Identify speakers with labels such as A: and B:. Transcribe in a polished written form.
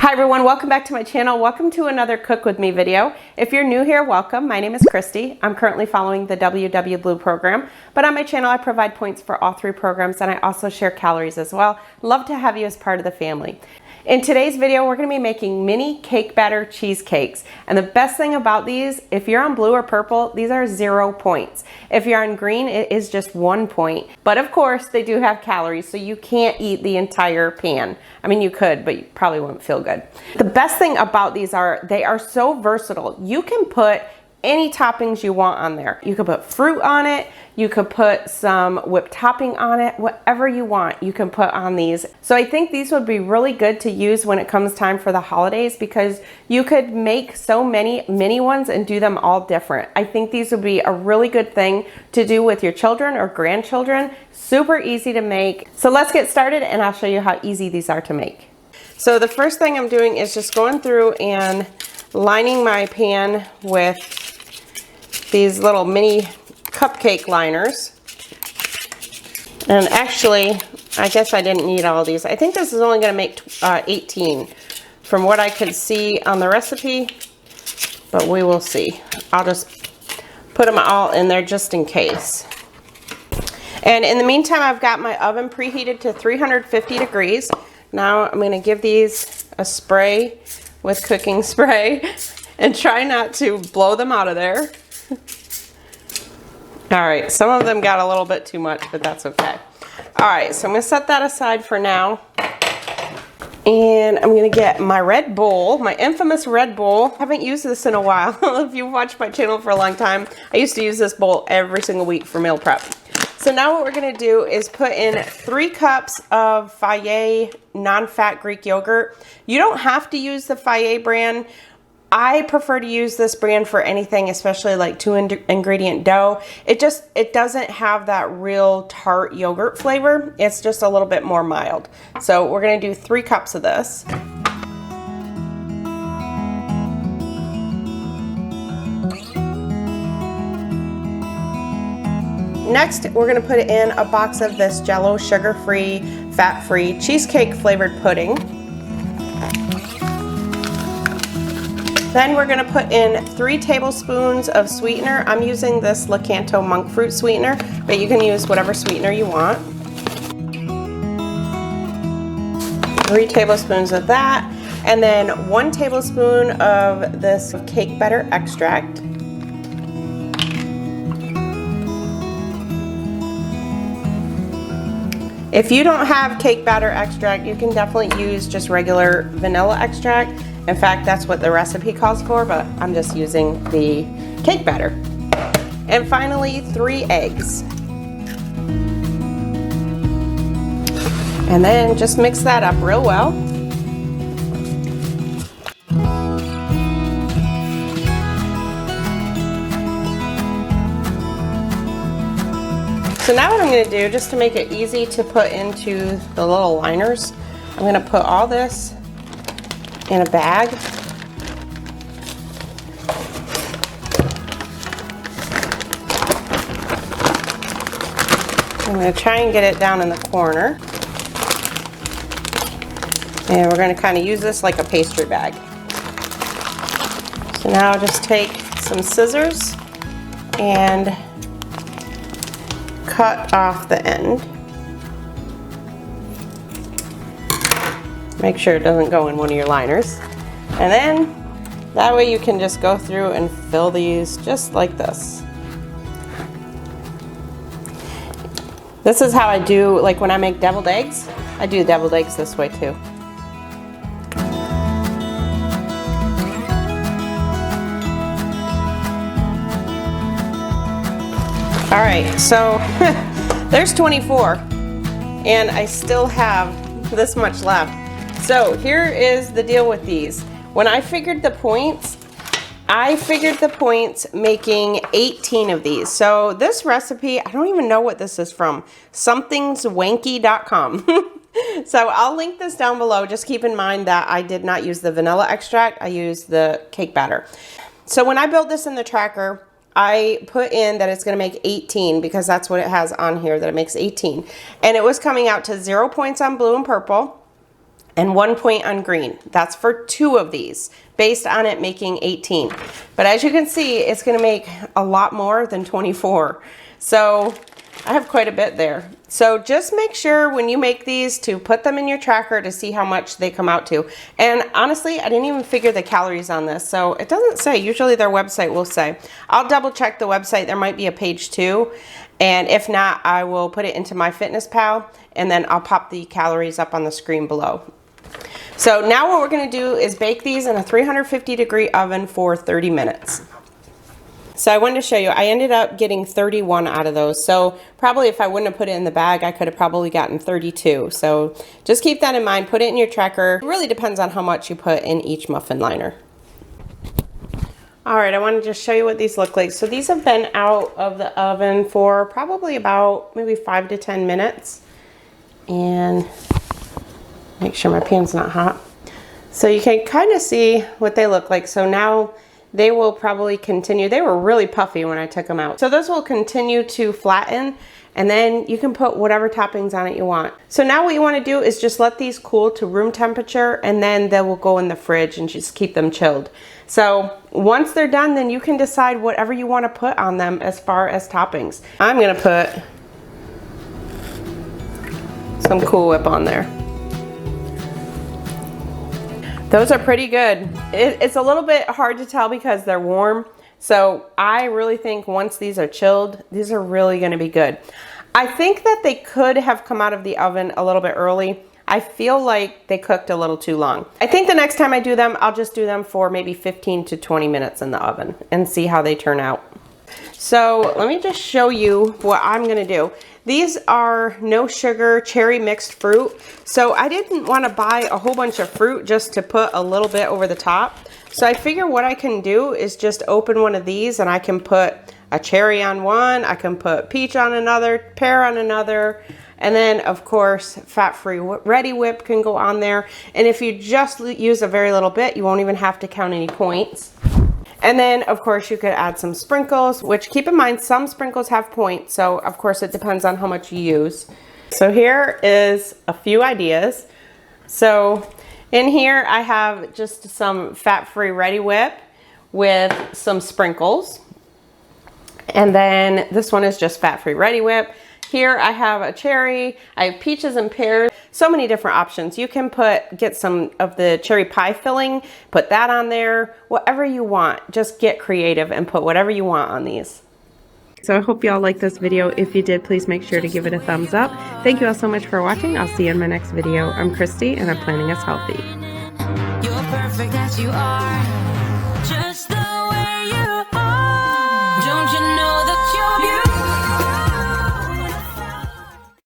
A: Hi everyone, welcome back to my channel. Welcome to another Cook With Me video. If you're new here, welcome. My name is Kristi. I'm currently following the WW Blue program, but on my channel I provide points for all three programs and I also share calories as well. Love to have you as part of the family. In today's video, we're going to be making mini cake batter cheesecakes. And the best thing about these, if you're on blue or purple, these are 0 points. If you're on green, it is just 1 point. But of course, they do have calories, so you can't eat the entire pan. I mean, you could, but you probably wouldn't feel good. The best thing about these are they are so versatile. You can put any toppings you want on there. You could put fruit on it, you could put some whipped topping on it, whatever you want you can put on these. So I think these would be really good to use when it comes time for the holidays because you could make so many mini ones and do them all different. I think these would be a really good thing to do with your children or grandchildren. Super easy to make. So let's get started and I'll show you how easy these are to make. So the first thing I'm doing is just going through and lining my pan with these little mini cupcake liners. And actually, I guess I didn't need all these. I think this is only going to make 18 from what I could see on the recipe, but we will see. I'll just put them all in there just in case. And in the meantime, I've got my oven preheated to 350 degrees. Now I'm going to give these a spray with cooking spray and try not to blow them out of there. All right, some of them got a little bit too much, but that's okay. All right, so I'm gonna set that aside for now. And I'm gonna get my Red Bull, my infamous Red Bull. I haven't used this in a while. If you've watched my channel for a long time, I used to use this bowl every single week for meal prep. So now what we're gonna do is put in 3 cups of Fage non-fat Greek yogurt. You don't have to use the Fage brand. I prefer to use this brand for anything, especially like 2-ingredient dough. It doesn't have that real tart yogurt flavor. It's just a little bit more mild. So we're gonna do 3 cups of this. Next, we're gonna put in a box of this Jello sugar-free, fat-free cheesecake flavored pudding. Then we're going to put in 3 tablespoons of sweetener. I'm using this Lakanto monk fruit sweetener, but you can use whatever sweetener you want. 3 tablespoons of that, and then 1 tablespoon of this cake batter extract. If you don't have cake batter extract, you can definitely use just regular vanilla extract. In fact, that's what the recipe calls for, but I'm just using the cake batter. And finally, 3 eggs. And then just mix that up real well. So now what I'm going to do, just to make it easy to put into the little liners, I'm going to put all this in a bag. I'm going to try and get it down in the corner. And we're going to kind of use this like a pastry bag. So now I'll just take some scissors and cut off the end. Make sure it doesn't go in one of your liners. And then that way you can just go through and fill these just like this. This is how I do, like when I make deviled eggs, I do deviled eggs this way too. All right, so there's 24 and I still have this much left. So here is the deal with these. When I figured the points making 18 of these. So this recipe, I don't even know what this is from, somethingswanky.com. So I'll link this down below. Just keep in mind that I did not use the vanilla extract, I used the cake batter. So when I built this in the tracker, I put in that it's going to make 18 because that's what it has on here, that it makes 18. And it was coming out to 0 points on blue and purple, and 1 point on green. That's for 2 of these, based on it making 18. But as you can see, it's gonna make a lot more than 24. So I have quite a bit there. So just make sure when you make these to put them in your tracker to see how much they come out to. And honestly, I didn't even figure the calories on this, so it doesn't say. Usually their website will say. I'll double check the website. There might be a page too. And if not, I will put it into MyFitnessPal, and then I'll pop the calories up on the screen below. So now what we're gonna do is bake these in a 350-degree oven for 30 minutes. So I wanted to show you, I ended up getting 31 out of those. So probably if I wouldn't have put it in the bag, I could have probably gotten 32. So just keep that in mind, put it in your tracker. It really depends on how much you put in each muffin liner. All right, I want to just show you what these look like. So these have been out of the oven for probably about maybe 5 to 10 minutes. And make sure my pan's not hot. So you can kind of see what they look like. So now they will probably continue. They were really puffy when I took them out. So those will continue to flatten, and then you can put whatever toppings on it you want. So now what you want to do is just let these cool to room temperature, and then they will go in the fridge and just keep them chilled. So once they're done, then you can decide whatever you want to put on them as far as toppings. I'm going to put some Cool Whip on there. Those are pretty good. It's a little bit hard to tell because they're warm. So I really think once these are chilled, these are really gonna be good. I think that they could have come out of the oven a little bit early. I feel like they cooked a little too long. I think the next time I do them, I'll just do them for maybe 15 to 20 minutes in the oven and see how they turn out. So let me just show you what I'm gonna do. These are no sugar cherry mixed fruit. So I didn't want to buy a whole bunch of fruit just to put a little bit over the top. So I figure what I can do is just open one of these, and I can put a cherry on one, I can put peach on another, pear on another, and then of course fat-free Ready Whip can go on there. And if you just use a very little bit, you won't even have to count any points. And then, of course, you could add some sprinkles, which keep in mind, some sprinkles have points. So, of course, it depends on how much you use. So here is a few ideas. So in here, I have just some fat-free Ready Whip with some sprinkles. And then this one is just fat-free Ready Whip. Here I have a cherry, I have peaches and pears, so many different options. You can get some of the cherry pie filling, put that on there, whatever you want. Just get creative and put whatever you want on these. So I hope you all liked this video. If you did, please make sure to give it a thumbs up. Thank you all so much for watching. I'll see you in my next video. I'm Kristi, and I'm Planning Us Healthy.
B: You're perfect as you are. Just